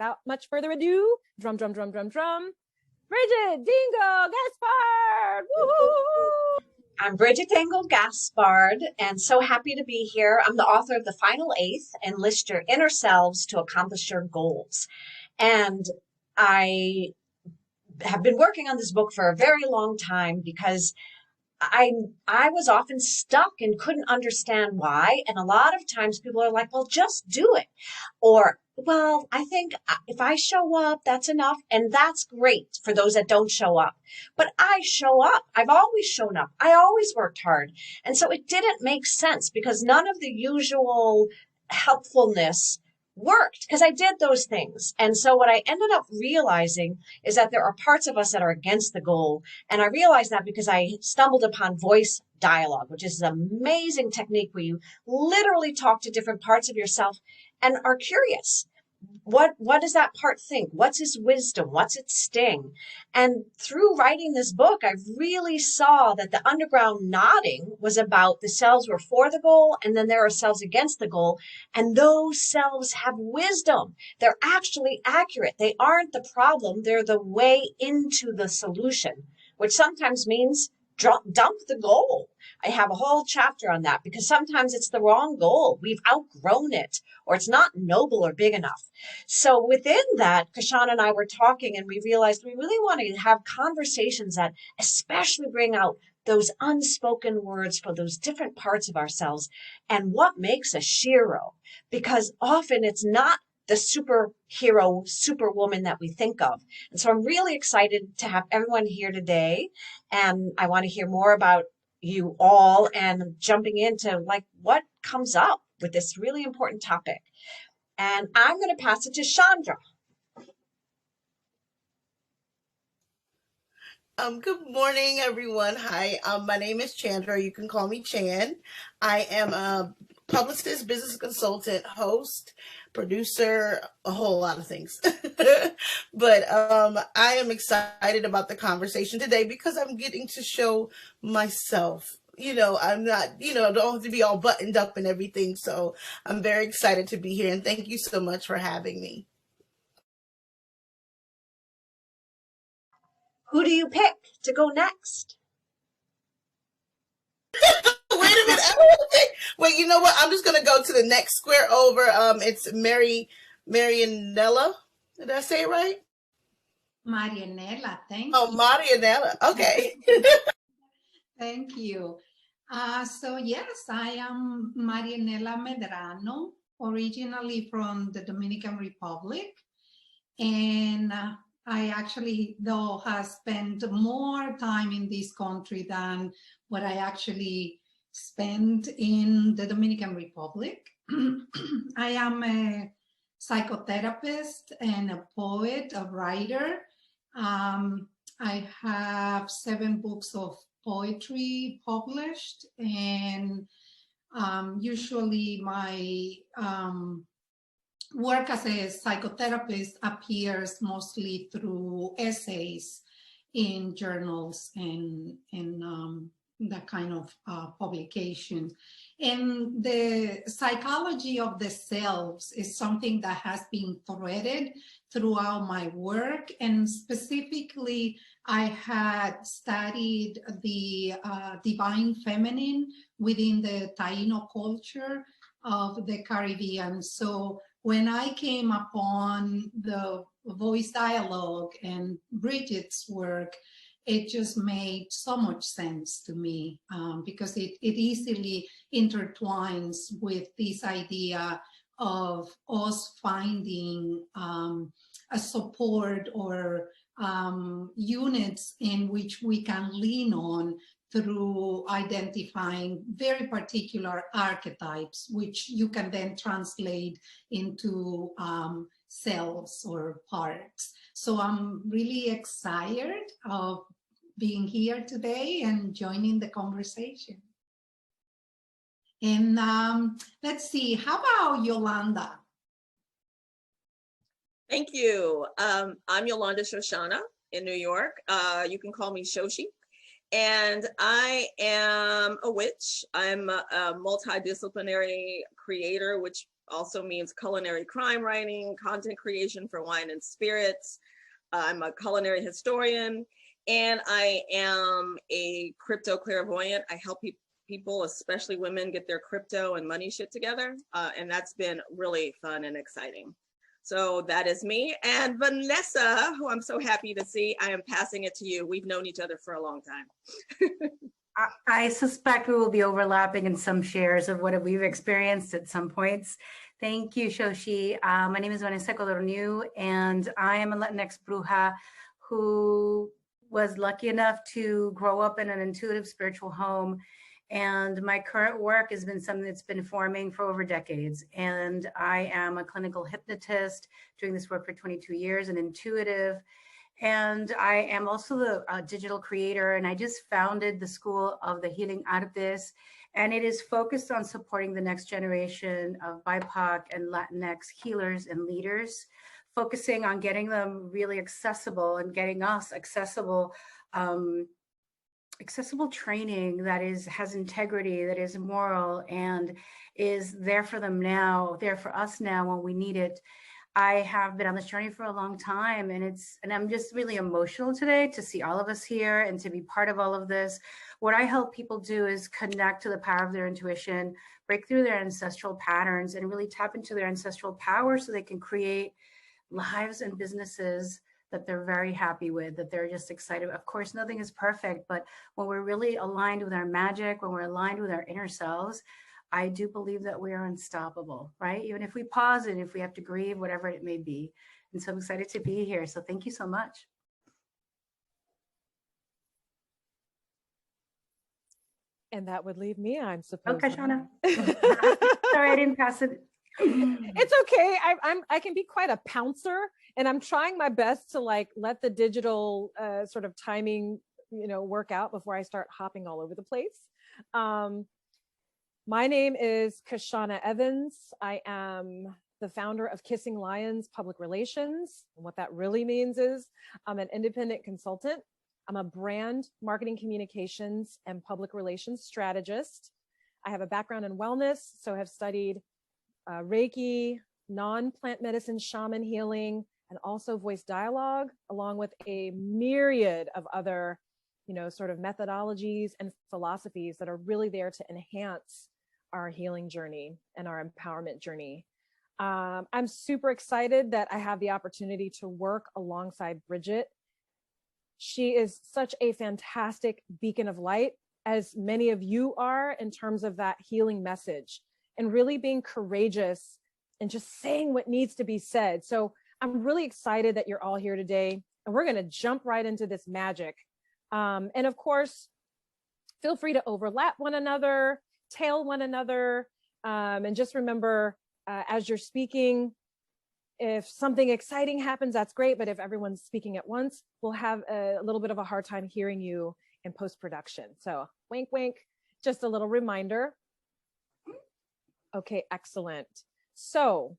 without much further ado, drum, drum, drum, drum, drum, Bridgit Dengel Gaspard! Woo-hoo! I'm Bridgit Dengel Gaspard, and so happy to be here. I'm the author of The Final Eighth, Enlist Your Inner Selves to Accomplish Your Goals. And I have been working on this book for a very long time because I was often stuck and couldn't understand why. And a lot of times people are like, well, just do it. Or, well, I think if I show up, that's enough. And that's great for those that don't show up. But I show up. I've always shown up. I always worked hard. And so it didn't make sense because none of the usual helpfulness worked because I did those things. And so what I ended up realizing is that there are parts of us that are against the goal. And I realized that because I stumbled upon voice dialogue, which is an amazing technique where you literally talk to different parts of yourself and are curious. What does that part think? What's its wisdom? What's its sting? And through writing this book, I really saw that the underground nodding was about the selves were for the goal, and then there are selves against the goal. And those selves have wisdom. They're actually accurate. They aren't the problem. They're the way into the solution, which sometimes means dump the goal. I have a whole chapter on that because sometimes it's the wrong goal. We've outgrown it, or it's not noble or big enough. So within that, Kashan and I were talking and we realized we really want to have conversations that especially bring out those unspoken words for those different parts of ourselves and what makes a SHEro. Because often it's not the superhero, superwoman that we think of. And so I'm really excited to have everyone here today. And I want to hear more about you all and jumping into like what comes up with this really important topic. And I'm going to pass it to Chandra. Good morning, everyone. Hi, my name is Chandra. You can call me Chan. I am a publicist, business consultant, host, producer, a whole lot of things. But I am excited about the conversation today because I'm getting to show myself. I'm not, don't have to be all buttoned up and everything. So I'm very excited to be here. And thank you so much for having me. Who do you pick to go next? Wait a minute. Wait, you know what? I'm just going to go to the next square over. It's Marionette. Did I say it right? Marionette, thank you. Oh, Marionette. Okay. Thank you. So yes, I am Marionette Medrano, originally from the Dominican Republic. And I actually, though, have spent more time in this country than what I actually spent in the Dominican Republic. I am a psychotherapist and a poet, a writer. I have 7 books of poetry published, and usually my work as a psychotherapist appears mostly through essays in journals and that kind of publication. And the psychology of the selves is something that has been threaded throughout my work. And specifically, I had studied the divine feminine within the Taino culture of the Caribbean. So when I came upon the voice dialogue and Bridgit's work, it just made so much sense to me because it easily intertwines with this idea of us finding a support or units in which we can lean on through identifying very particular archetypes, which you can then translate into selves or parts. So I'm really excited of being here today and joining the conversation. And let's see, how about Yolanda? Thank you. I'm Yolanda Shoshana in New York. You can call me Shoshi. And I am a witch. I'm a multidisciplinary creator, which also means culinary crime writing, content creation for wine and spirits. I'm a culinary historian, and I am a crypto clairvoyant. I help people, especially women, get their crypto and money shit together. And that's been really fun and exciting. So that is me. And Vanessa, who I'm so happy to see, I am passing it to you. We've known each other for a long time. I suspect we will be overlapping in some shares of what we've experienced at some points. Thank you, Shoshi. My name is Vanessa Codorniu, and I am a Latinx bruja who was lucky enough to grow up in an intuitive spiritual home. And my current work has been something that's been forming for over decades. And I am a clinical hypnotist, doing this work for 22 years, an intuitive. And I am also the digital creator, and I just founded the School of the Healing Artes, and it is focused on supporting the next generation of BIPOC and Latinx healers and leaders, focusing on getting them really accessible and getting us accessible training that has integrity, that is moral, and is there for them now, there for us now when we need it. I have been on this journey for a long time, and I'm just really emotional today to see all of us here and to be part of all of this. What I help people do is connect to the power of their intuition, break through their ancestral patterns, and really tap into their ancestral power so they can create lives and businesses that they're very happy with, that they're just excited. Of course, nothing is perfect, but when we're really aligned with our magic, when we're aligned with our inner selves, I do believe that we are unstoppable, right? Even if we pause and if we have to grieve, whatever it may be. And so I'm excited to be here. So thank you so much. And that would leave me, I'm supposed. Okay, Shauna. Sorry, I didn't pass it. It's okay. I can be quite a pouncer, and I'm trying my best to like let the digital sort of timing, work out before I start hopping all over the place. My name is Kashana Evans. I am the founder of Kissing Lions Public Relations. And what that really means is I'm an independent consultant. I'm a brand marketing communications and public relations strategist. I have a background in wellness, so have studied Reiki, non-plant medicine, shaman healing, and also voice dialogue, along with a myriad of other, sort of methodologies and philosophies that are really there to enhance our healing journey and our empowerment journey. I'm super excited that I have the opportunity to work alongside Bridget. She is such a fantastic beacon of light, as many of you are, in terms of that healing message and really being courageous and just saying what needs to be said. So I'm really excited that you're all here today, and we're going to jump right into this magic. And of course, feel free to overlap one another, tail one another, and just remember, as you're speaking, if something exciting happens, that's great. But if everyone's speaking at once, we'll have a little bit of a hard time hearing you in post-production. So wink, wink, just a little reminder. Okay, excellent. So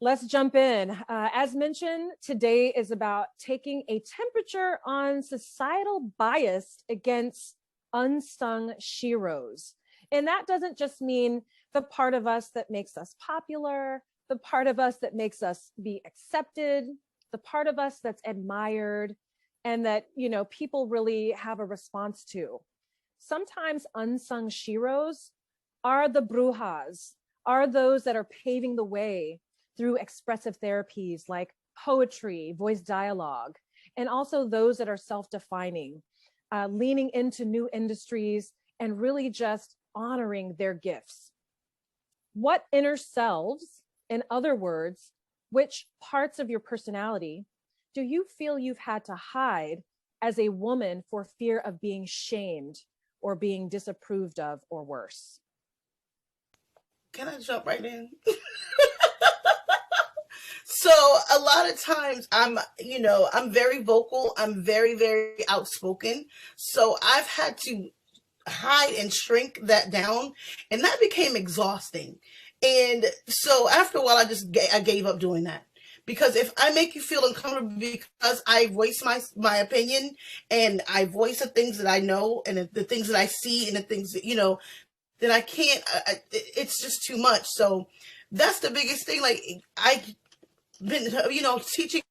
let's jump in. As mentioned, today is about taking a temperature on societal bias against unsung SHEroes. And that doesn't just mean the part of us that makes us popular, the part of us that makes us be accepted, the part of us that's admired, and that, people really have a response to. Sometimes unsung SHEroes are the brujas, are those that are paving the way through expressive therapies like poetry, voice dialogue, and also those that are self-defining, leaning into new industries and really just honoring their gifts. What inner selves, in other words, which parts of your personality do you feel you've had to hide as a woman for fear of being shamed or being disapproved of, or worse? Can I jump right in? So a lot of times I'm very vocal. I'm very, very outspoken. So I've had to hide and shrink that down, and that became exhausting. And so after a while, I gave up doing that, because if I make you feel uncomfortable because I voice my opinion and I voice the things that I know and the things that I see and the things that, then I can't, it's just too much. So that's the biggest thing. Like, I've been, teaching,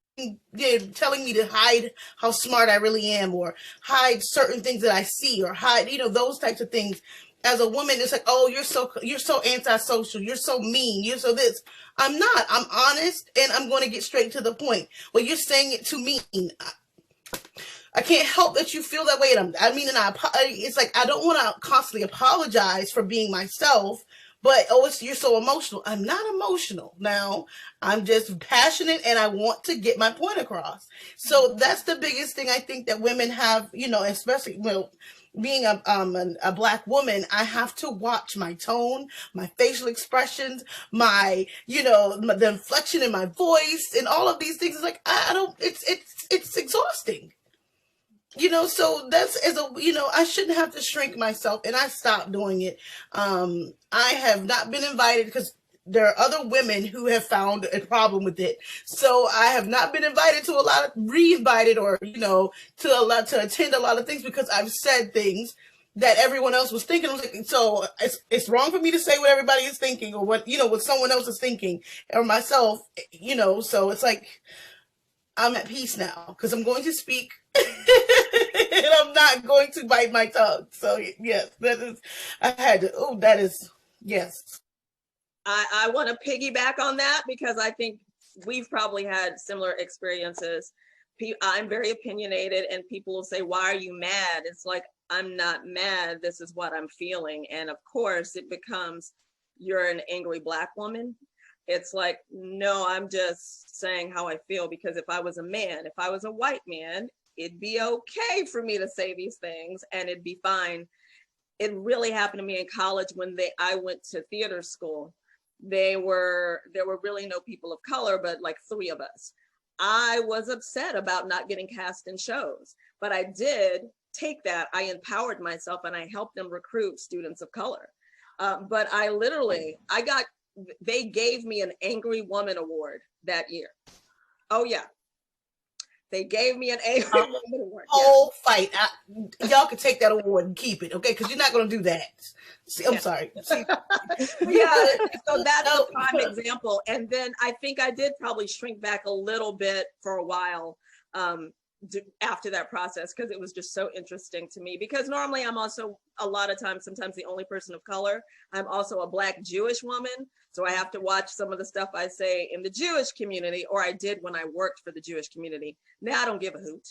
telling me to hide how smart I really am, or hide certain things that I see, or hide, those types of things. As a woman, it's like, oh, you're so antisocial, you're so mean, you're so this. I'm not. I'm honest, and I'm going to get straight to the point. Well, you're saying it too mean. I can't help that you feel that way. And it's like, I don't want to constantly apologize for being myself, but, you're so emotional. I'm not emotional. Now, I'm just passionate, and I want to get my point across. So that's the biggest thing I think that women have, especially, being a Black woman, I have to watch my tone, my facial expressions, my, the inflection in my voice, and all of these things. It's like, it's exhausting. So that's, I shouldn't have to shrink myself, and I stopped doing it. I have not been invited because there are other women who have found a problem with it. So I have not been invited to re-invited, or, to attend a lot of things, because I've said things that everyone else was thinking. I was like, so it's wrong for me to say what everybody is thinking, or what someone else is thinking, or myself, so it's like, I'm at peace now, because I'm going to speak and I'm not going to bite my tongue. So yes, yes. I want to piggyback on that, because I think we've probably had similar experiences. I'm very opinionated, and people will say, why are you mad? It's like, I'm not mad. This is what I'm feeling. And of course it becomes, you're an angry Black woman. It's like, no, I'm just saying how I feel, because if I was a man, if I was a white man, it'd be okay for me to say these things and it'd be fine. It really happened to me in college when I went to theater school. There were really no people of color, but like 3 of us. I was upset about not getting cast in shows, but I did take that. I empowered myself, and I helped them recruit students of color. But they gave me an Angry Woman Award that year. Oh yeah. They gave me an Angry Woman Award. Whole fight. Y'all can take that award and keep it, okay? Because you're not going to do that. See, I'm sorry. See, yeah, so that's a prime example. And then I think I did probably shrink back a little bit for a while after that process, because it was just so interesting to me. Because normally I'm also sometimes the only person of color. I'm also a Black Jewish woman. So I have to watch some of the stuff I say in the Jewish community, or I did when I worked for the Jewish community. Now I don't give a hoot.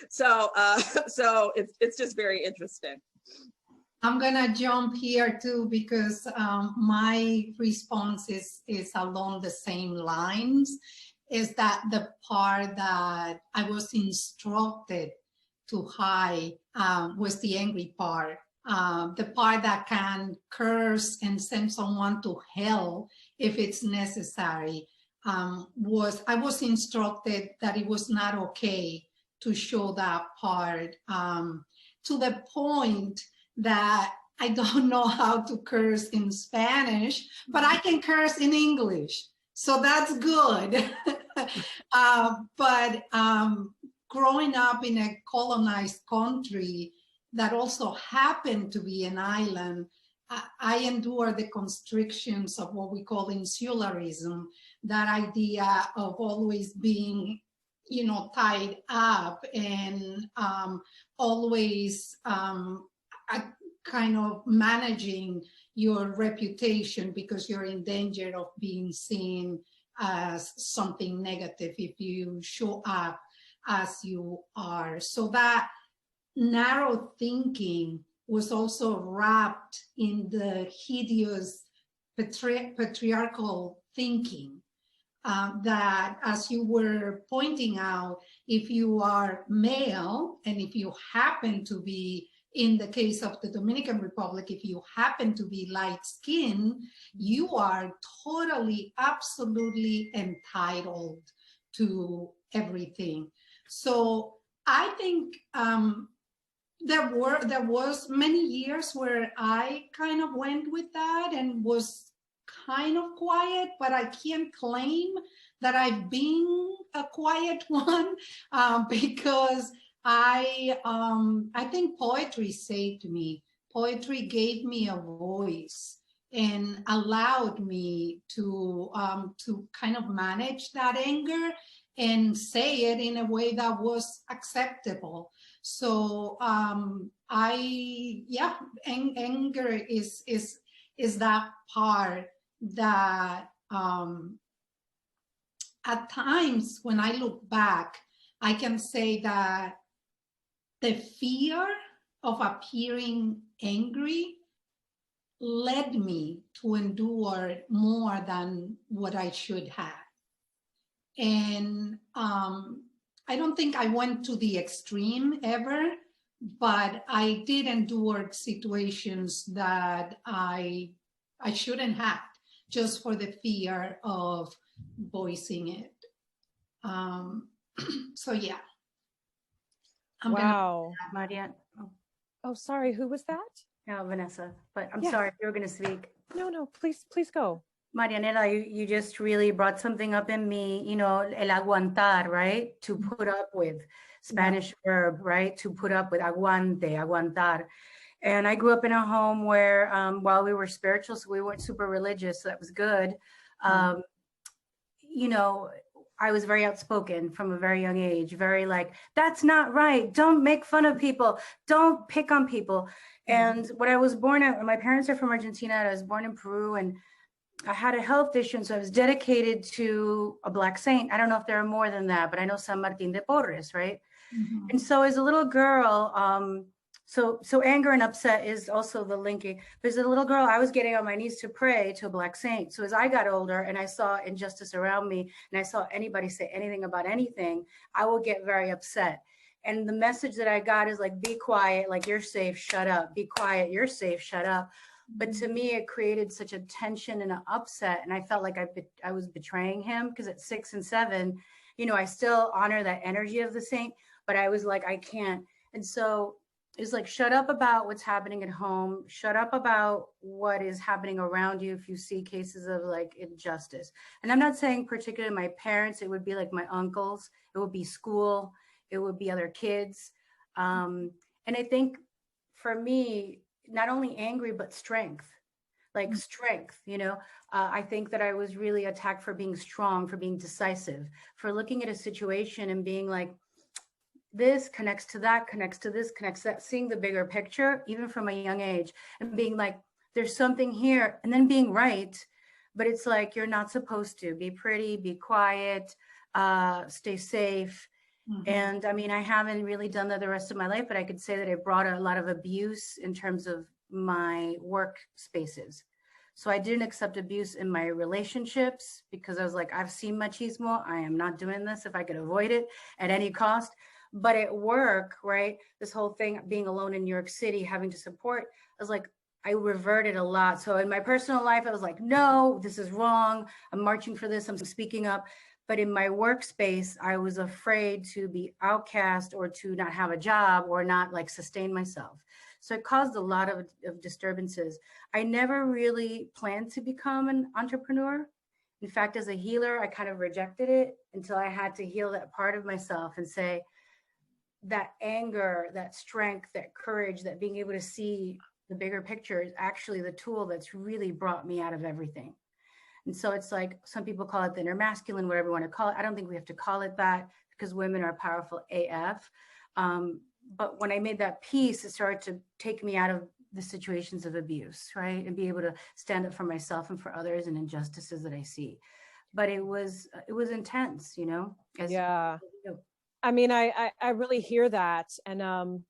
So it's just very interesting. I'm gonna jump here too, because my response is along the same lines. Is that the part that I was instructed to hide was the angry part. The part that can curse and send someone to hell if it's necessary. I was instructed that it was not okay to show that part, to the point that I don't know how to curse in Spanish, but I can curse in English. So that's good. But growing up in a colonized country that also happened to be an island, I endured the constrictions of what we call insularism, that idea of always being, tied up, and always kind of managing your reputation, because you're in danger of being seen as something negative if you show up as you are. So that narrow thinking was also wrapped in the hideous patriarchal thinking that, as you were pointing out, if you are male, and if you happen to be, in the case of the Dominican Republic, if you happen to be light skinned, you are totally, absolutely entitled to everything. So I think there was many years where I kind of went with that and was kind of quiet, but I can't claim that I've been a quiet one because I think poetry saved me, poetry gave me a voice and allowed me to kind of manage that anger and say it in a way that was acceptable. So anger is that part that at times when I look back, I can say that the fear of appearing angry led me to endure more than what I should have. And I don't think I went to the extreme ever, but I did endure situations that I shouldn't have, just for the fear of voicing it. So yeah. Wow. Marianne. Oh, sorry. Who was that? No, Vanessa, but I'm Yes. sorry, you were going to speak. No, please go. Marianela, you just really brought something up in me, you know, el aguantar, right? To put up with, Spanish verb, right? To put up with, aguante, aguantar. And I grew up in a home where, while we were spiritual, so we weren't super religious, so that was good. You know, I was very outspoken from a very young age, very like, that's not right. Don't make fun of people. Don't pick on people. And when I was born, my parents are from Argentina. I was born in Peru, and I had a health issue. And so I was dedicated to a Black saint. I don't know if there are more than that, but I know San Martin de Porres, right? And so as a little girl, so anger and upset is also the linking. But as a little girl, I was getting on my knees to pray to a Black saint. So as I got older and I saw injustice around me and I saw anybody say anything about anything, I will get very upset. And the message that I got is like, be quiet, like you're safe, shut up. Be quiet, you're safe, shut up. But to me, it created such a tension and an upset. And I felt like I was betraying him, because at 6 and 7, you know, I still honor that energy of the saint, but I was like, I can't. And so it's like, shut up about what's happening at home. Shut up about what is happening around you if you see cases of like injustice. And I'm not saying particularly my parents, it would be like my uncles, it would be school, it would be other kids. And I think for me, not only angry, but strength, like strength, you know. I think that I was really attacked for being strong, for being decisive, for looking at a situation and being like, this connects to that, connects to this, connects to that, seeing the bigger picture, even from a young age, and being like, there's something here, and then being right. But it's like, you're not supposed to be pretty, be quiet, stay safe. And I mean, I haven't really done that the rest of my life, but I could say that it brought a lot of abuse in terms of my work spaces. So I didn't accept abuse in my relationships because I was like, I've seen machismo. I am not doing this if I could avoid it at any cost. But at work, right, this whole thing, being alone in New York City, having to support, I was like, I reverted a lot. So in my personal life, I was like, no, this is wrong. I'm marching for this. I'm speaking up. But in my workspace, I was afraid to be outcast or to not have a job or not like sustain myself. So it caused a lot of disturbances. I never really planned to become an entrepreneur. In fact, as a healer, I kind of rejected it until I had to heal that part of myself and say that anger, that strength, that courage, that being able to see the bigger picture is actually the tool that's really brought me out of everything. And so it's like, some people call it the inner masculine, whatever you want to call it. I don't think we have to call it that, because women are powerful AF. But when I made that peace, it started to take me out of the situations of abuse, right? And be able to stand up for myself and for others and injustices that I see. But it was intense, you know? Yeah. I mean, I really hear that. And,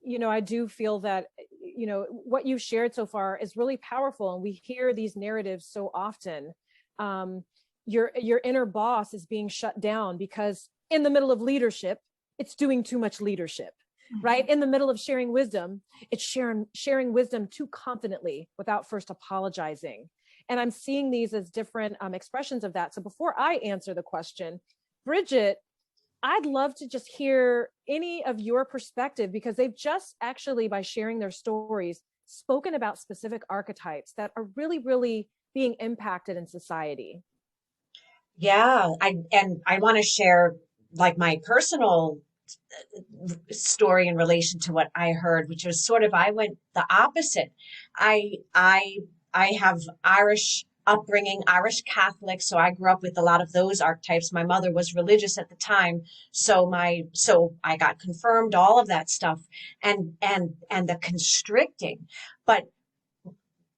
you know, I do feel that, you know, what you've shared so far is really powerful. And we hear these narratives so often. Your inner boss is being shut down because in the middle of leadership, it's doing too much leadership, right? In the middle of sharing wisdom, it's sharing wisdom too confidently without first apologizing. And I'm seeing these as different expressions of that. So before I answer the question, Bridgit, I'd love to just hear any of your perspective, because they've just actually, by sharing their stories, spoken about specific archetypes that are really, really being impacted in society. Yeah, I want to share like my personal story in relation to what I heard, which was sort of, I went the opposite. I have Irish upbringing, Irish Catholic, so I grew up with a lot of those archetypes. My mother was religious at the time, so I got confirmed, all of that stuff, and the constricting. But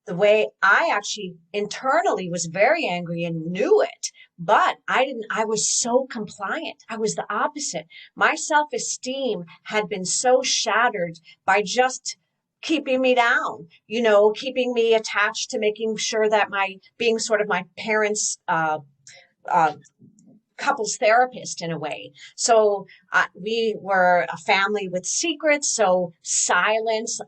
the way I actually internally was very angry and knew it, but I was so compliant. I was the opposite. My self-esteem had been so shattered by just keeping me down, keeping me attached to making sure that being sort of my parents' couples therapist in a way. So we were a family with secrets. So silence,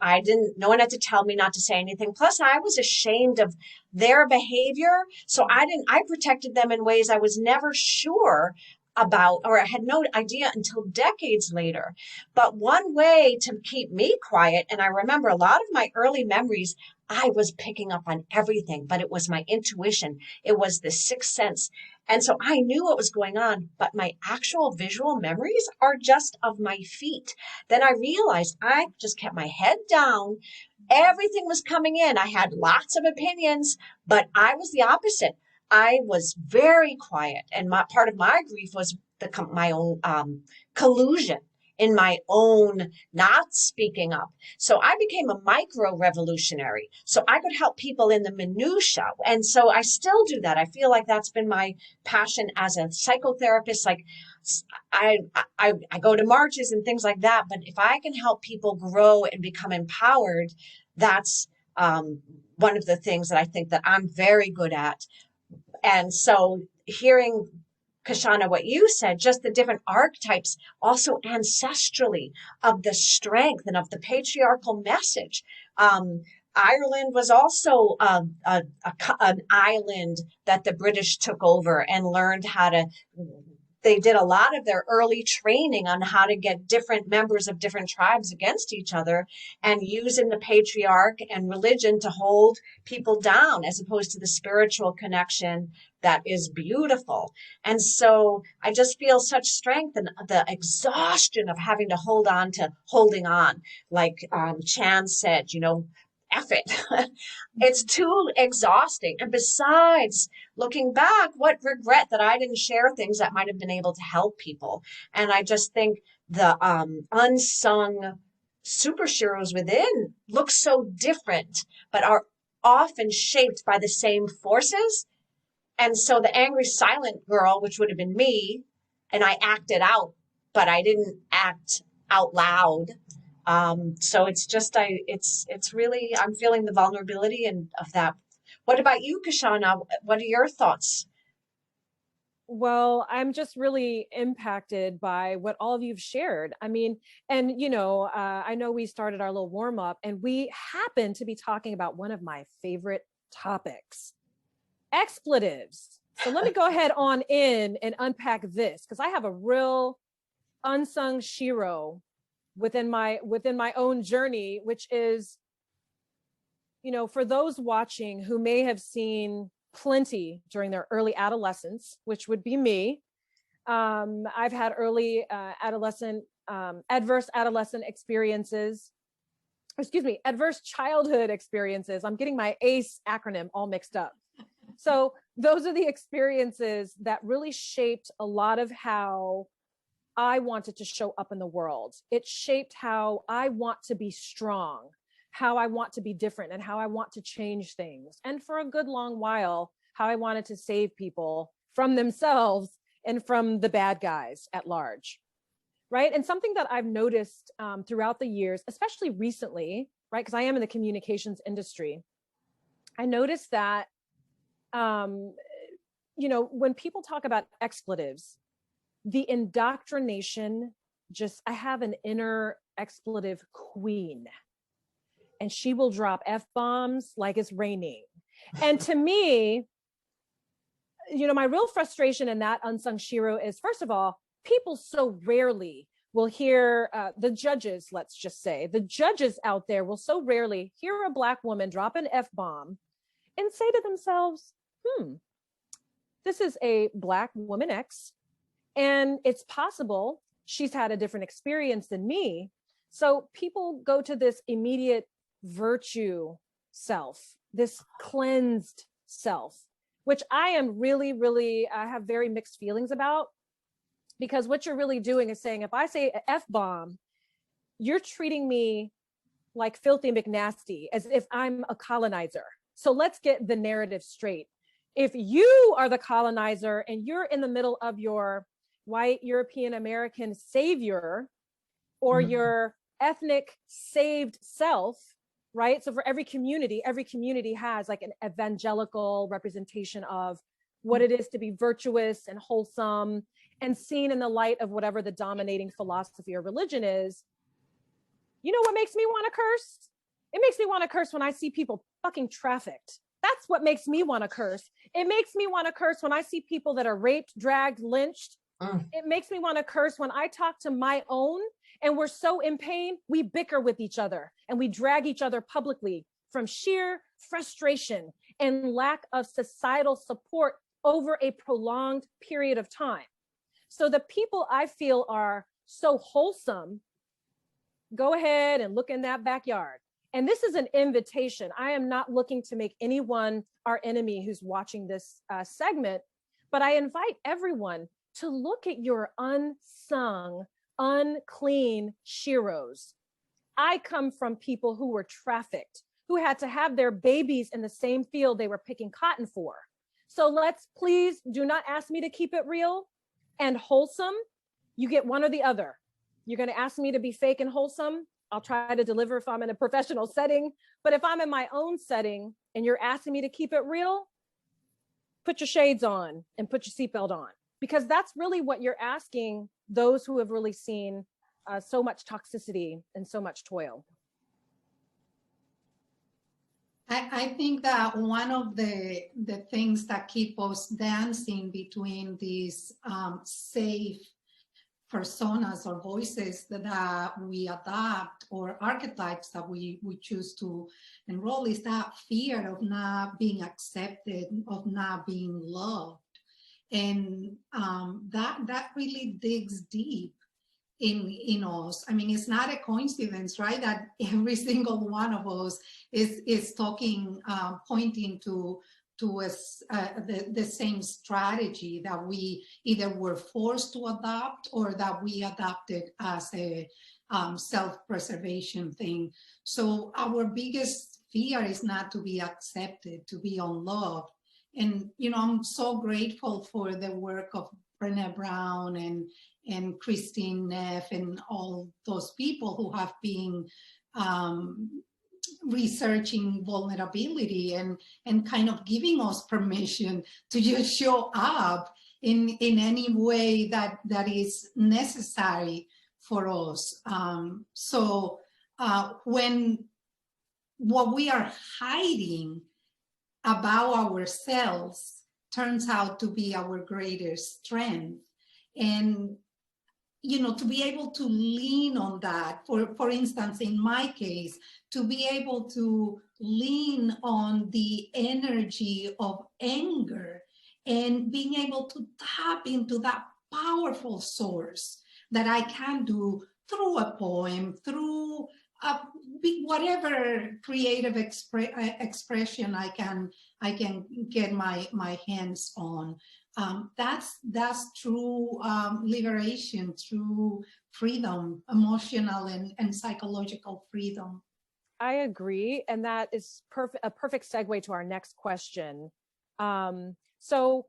no one had to tell me not to say anything. Plus I was ashamed of their behavior. So I protected them in ways I was never sure about, or I had no idea until decades later. But one way to keep me quiet, and I remember a lot of my early memories, I was picking up on everything, but it was my intuition. It was the sixth sense. And so I knew what was going on, but my actual visual memories are just of my feet. Then I realized I just kept my head down. Everything was coming in. I had lots of opinions, but I was the opposite. I was very quiet. And part of my grief was my own collusion in my own not speaking up. So I became a micro revolutionary. So I could help people in the minutia. And so I still do that. I feel like that's been my passion as a psychotherapist. Like I go to marches and things like that. But if I can help people grow and become empowered, that's one of the things that I think that I'm very good at. And so hearing, Kashana, what you said, just the different archetypes, also ancestrally, of the strength and of the patriarchal message. Ireland was also an island that the British took over and learned how to. They did a lot of their early training on how to get different members of different tribes against each other, and using the patriarch and religion to hold people down, as opposed to the spiritual connection that is beautiful. And so I just feel such strength and the exhaustion of having to hold on to holding on. Like Chan said, F it. It's too exhausting. And besides, looking back, what regret that I didn't share things that might have been able to help people. And I just think the unsung SuperSHEroes within look so different, but are often shaped by the same forces. And so the angry silent girl, which would have been me, and I acted out, but I didn't act out loud. So it's just, it's really, I'm feeling the vulnerability of that. What about you, Kashana? What are your thoughts? Well, I'm just really impacted by what all of you've shared. I mean, and I know we started our little warm up and we happen to be talking about one of my favorite topics, expletives. So let me go ahead on in and unpack this, because I have a real unsung SHERO within my own journey, which is, for those watching who may have seen plenty during their early adolescence, which would be me. I've had early adverse adolescent experiences. Adverse childhood experiences. I'm getting my ACE acronym all mixed up. So those are the experiences that really shaped a lot of how I wanted to show up in the world. It shaped how I want to be strong, how I want to be different, and how I want to change things. And for a good long while, how I wanted to save people from themselves and from the bad guys at large, right? And something that I've noticed throughout the years, especially recently, right? Because I am in the communications industry. I noticed that, when people talk about expletives, the indoctrination, I have an inner expletive queen, and she will drop F-bombs like it's raining. And to me, my real frustration in that unsung SHERO is, first of all, people so rarely will hear the judges, let's just say, the judges out there will so rarely hear a Black woman drop an F-bomb and say to themselves, this is a Black woman X, and it's possible she's had a different experience than me. So people go to this immediate virtue self, this cleansed self, which I am really, I have very mixed feelings about, because what you're really doing is saying, if I say a F-bomb, you're treating me like filthy McNasty, as if I'm a colonizer. So let's get the narrative straight. If you are the colonizer and you're in the middle of your white European American savior or your ethnic saved self, right? So for every community has like an evangelical representation of what it is to be virtuous and wholesome and seen in the light of whatever the dominating philosophy or religion is. You know what makes me want to curse? It makes me want to curse when I see people fucking trafficked. That's what makes me want to curse. It makes me want to curse when I see people that are raped, dragged, lynched. It makes me want to curse when I talk to my own and we're so in pain, we bicker with each other and we drag each other publicly from sheer frustration and lack of societal support over a prolonged period of time. So the people I feel are so wholesome, go ahead and look in that backyard. And this is an invitation. I am not looking to make anyone our enemy who's watching this segment, but I invite everyone to look at your unsung, unclean SHEroes. I come from people who were trafficked, who had to have their babies in the same field they were picking cotton for. So let's please do not ask me to keep it real and wholesome. You get one or the other. You're going to ask me to be fake and wholesome. I'll try to deliver if I'm in a professional setting. But if I'm in my own setting and you're asking me to keep it real, put your shades on and put your seatbelt on, because that's really what you're asking those who have really seen so much toxicity and so much toil. I think that one of the things that keep us dancing between these safe personas or voices that we adopt, or archetypes that we choose to enroll, is that fear of not being accepted, of not being loved. And that really digs deep in us. I mean, it's not a coincidence, right, that every single one of us is talking, pointing to the same strategy that we either were forced to adopt or that we adopted as a self-preservation thing. So our biggest fear is not to be accepted, to be unloved. And, you know, I'm so grateful for the work of Brené Brown and Christine Neff and all those people who have been researching vulnerability and kind of giving us permission to just show up in any way that is necessary for us. When what we are hiding about ourselves turns out to be our greatest strength, and you know, to be able to lean on that, for instance, in my case, to be able to lean on the energy of anger and being able to tap into that powerful source that I can do through a poem, through whatever creative expression I can get my hands on. That's true liberation, true freedom, emotional and psychological freedom. I agree, and that is a perfect segue to our next question. So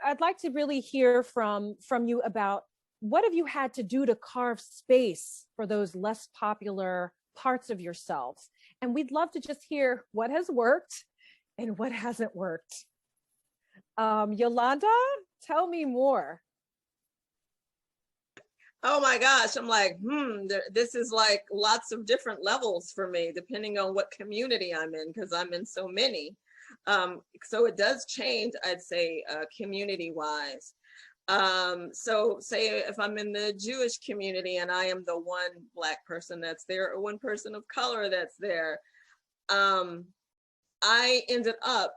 I'd like to really hear from you about what have you had to do to carve space for those less popular parts of yourself? And we'd love to just hear what has worked and what hasn't worked. Yolanda, tell me more. Oh my gosh, I'm like, this is like lots of different levels for me, depending on what community I'm in, because I'm in so many. So it does change, I'd say, community-wise. So say if I'm in the Jewish community and I am the one Black person that's there or one person of color that's there, I ended up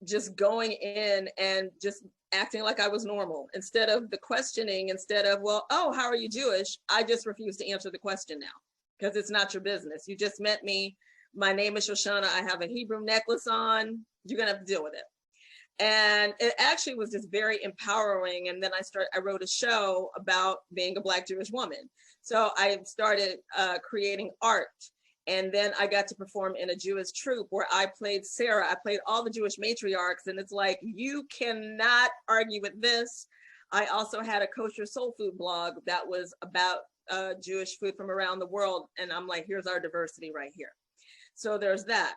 just going in and just acting like I was normal instead of the questioning, instead of, well, oh, how are you Jewish? I just refuse to answer the question now because it's not your business. You just met me. My name is Shoshana. I have a Hebrew necklace on. You're going to have to deal with it. And it actually was just very empowering. And then I wrote a show about being a Black Jewish woman. So I started creating art. And then I got to perform in a Jewish troupe where I played Sarah. I played all the Jewish matriarchs. And it's like, you cannot argue with this. I also had a kosher soul food blog that was about Jewish food from around the world. And I'm like, here's our diversity right here. So there's that.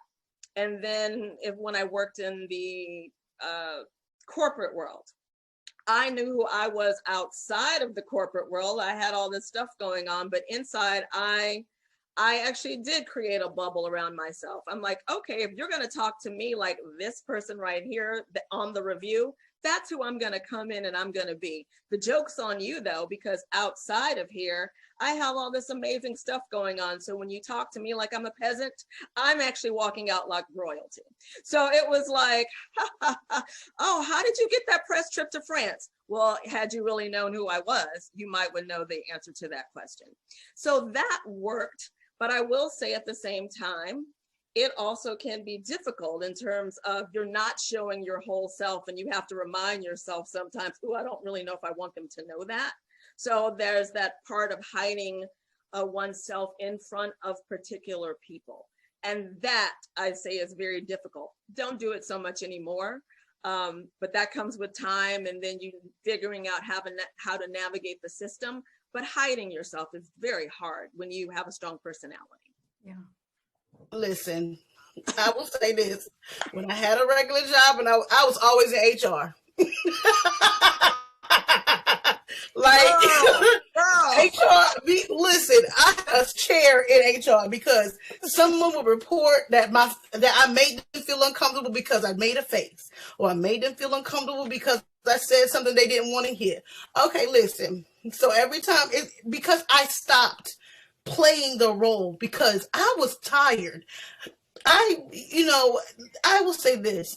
And then when I worked in the corporate world, I knew who I was outside of the corporate world. I had all this stuff going on, but inside I actually did create a bubble around myself. I'm like, okay, if you're going to talk to me like this person right here on the review, that's who I'm going to come in and I'm going to be. The joke's on you though, because outside of here, I have all this amazing stuff going on. So when you talk to me like I'm a peasant, I'm actually walking out like royalty. So it was like, oh, how did you get that press trip to France? Well, had you really known who I was, you might would know the answer to that question. So that worked. But I will say at the same time, it also can be difficult in terms of you're not showing your whole self and you have to remind yourself sometimes, oh, I don't really know if I want them to know that. So there's that part of hiding oneself in front of particular people. And that I say is very difficult. Don't do it so much anymore. But that comes with time and then you figuring out how to navigate the system. But hiding yourself is very hard when you have a strong personality. Yeah. Listen, I will say this. When I had a regular job and I was always in HR. HR, listen, I had a chair in HR because someone would report that I made them feel uncomfortable because I made a face, or I made them feel uncomfortable because I said something they didn't want to hear. Okay, listen. So every time, because I stopped playing the role because I was tired. I will say this.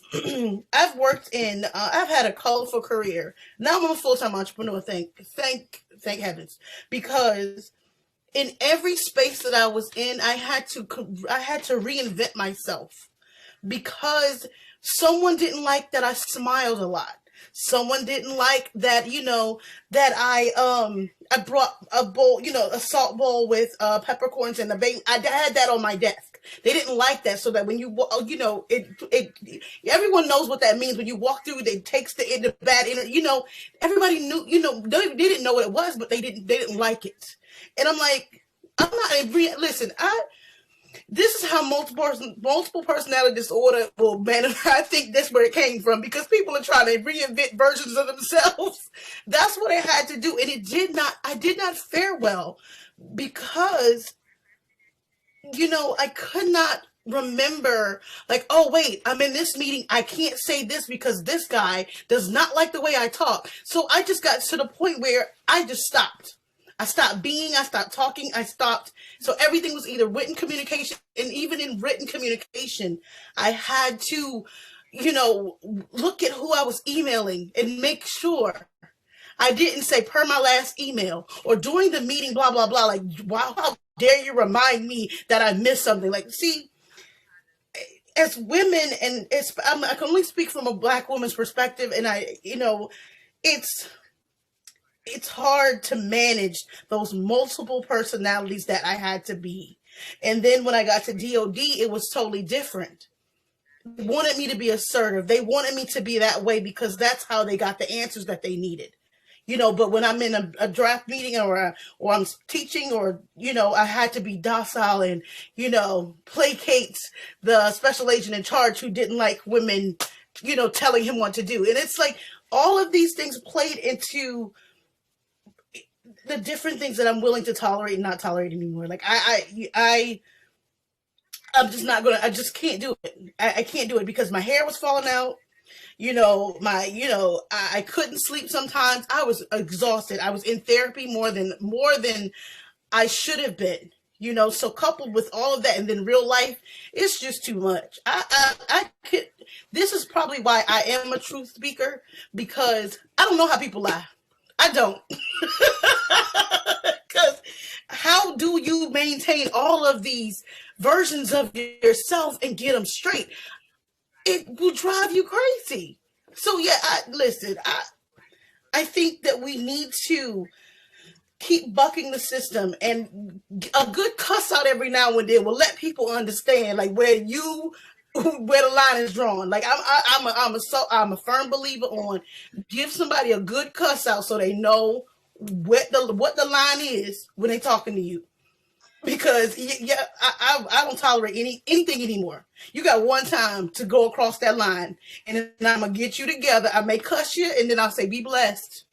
I've had a colorful career. Now I'm a full-time entrepreneur. Thank heavens, because in every space that I was in, I had to reinvent myself because someone didn't like that I smiled a lot. Someone didn't like that, that I brought a bowl, a salt bowl with peppercorns and I had that on my desk. They didn't like that. So that when everyone knows what that means. When you walk through, it takes the bad energy, everybody knew, they didn't know what it was, but they didn't like it. And I'm like, this is how multiple personality disorder will manifest. I think that's where it came from, because people are trying to reinvent versions of themselves. That's what I had to do. And I did not fare well because, I could not remember, like, oh, wait, I'm in this meeting. I can't say this because this guy does not like the way I talk. So I just got to the point where I just stopped. I stopped talking, so everything was either written communication, and even in written communication, I had to, look at who I was emailing and make sure I didn't say per my last email or during the meeting, blah, blah, blah. Like, wow, how dare you remind me that I missed something? Like, see, as women, and I can only speak from a Black woman's perspective, and it's hard to manage those multiple personalities that I had to be. And then when I got to DOD, it was totally different. They wanted me to be assertive. They wanted me to be that way because that's how they got the answers that they needed. But when I'm in a draft meeting or I'm teaching, or, I had to be docile and, placate the special agent in charge who didn't like women, telling him what to do. And it's like all of these things played into the different things that I'm willing to tolerate and not tolerate anymore. Like I'm just not gonna. I just can't do it. I can't do it because my hair was falling out. I couldn't sleep sometimes. I was exhausted. I was in therapy more than I should have been. So coupled with all of that, and then real life, it's just too much. I could. This is probably why I am a truth speaker, because I don't know how people lie. I don't. Because how do you maintain all of these versions of yourself and get them straight? It will drive you crazy. So yeah, I think that we need to keep bucking the system, and a good cuss out every now and then will let people understand like where the line is drawn. Like I'm a firm believer on give somebody a good cuss out so they know what the line is when they're talking to you. Because yeah, I don't tolerate anything anymore. You got one time to go across that line, and then I'm gonna get you together. I may cuss you, and then I'll say, "Be blessed."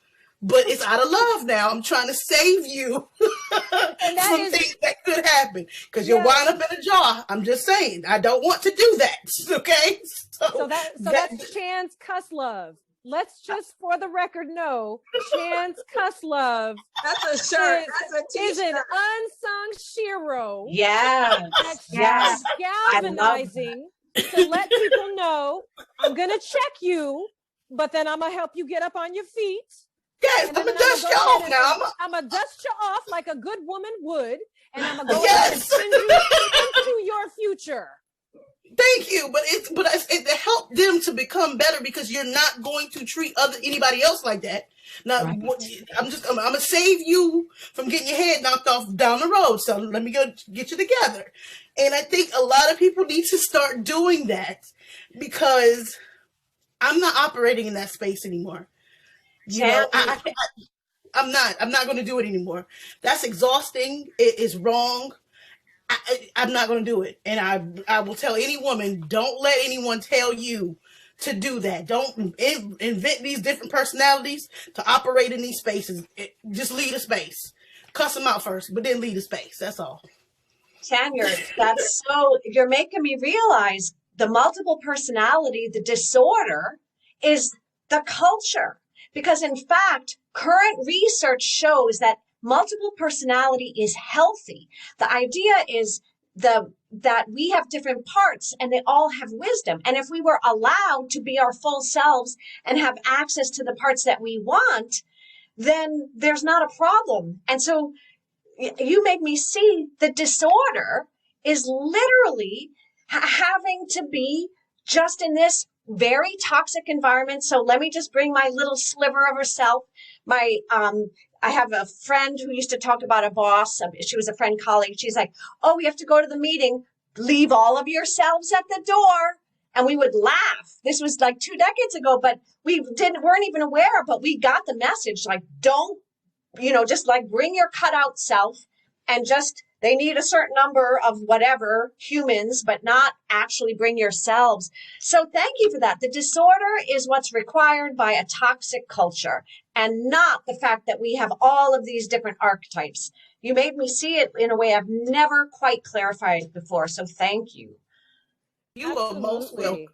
But it's out of love now. I'm trying to save you from things that could happen, because you'll wind up in a jar. I'm just saying, I don't want to do that. Okay, so that's Chan's cuss love. Let's just, for the record, know Chan's cuss love. That's a shirt. That's a is t-shirt. an unsung SHEroes. Yes. That's galvanizing to let people know I'm gonna check you, but then I'm gonna help you get up on your feet. Yes, I'm gonna dust you off now. I'm gonna dust you off like a good woman would, and I'm gonna go ahead and send you into your future. Thank you, but it to help them to become better, because you're not going to treat anybody else like that. Now, I'm gonna save you from getting your head knocked off down the road. So let me go get you together. And I think a lot of people need to start doing that, because I'm not operating in that space anymore. You know, I'm not going to do it anymore. That's exhausting. It is wrong. I'm not going to do it. And I will tell any woman, don't let anyone tell you to do that. Don't invent these different personalities to operate in these spaces. Just leave the space. Cuss them out first, but then leave the space. That's all. Tanya, you're making me realize the multiple personality, the disorder is the culture. Because in fact, current research shows that multiple personality is healthy. The idea is that we have different parts and they all have wisdom. And if we were allowed to be our full selves and have access to the parts that we want, then there's not a problem. And so you made me see the disorder is literally having to be just in this very toxic environment. So let me just bring my little sliver of herself. I have a friend who used to talk about a boss. She was a friend colleague. She's like, oh, we have to go to the meeting. Leave all of yourselves at the door. And we would laugh. This was like 2 decades ago, but weren't even aware, but we got the message. Like, don't, just like bring your cutout self, and just, they need a certain number of whatever humans, but not actually bring yourselves. So thank you for that. The disorder is what's required by a toxic culture, and not the fact that we have all of these different archetypes. You made me see it in a way I've never quite clarified before. So thank you. You are most welcome.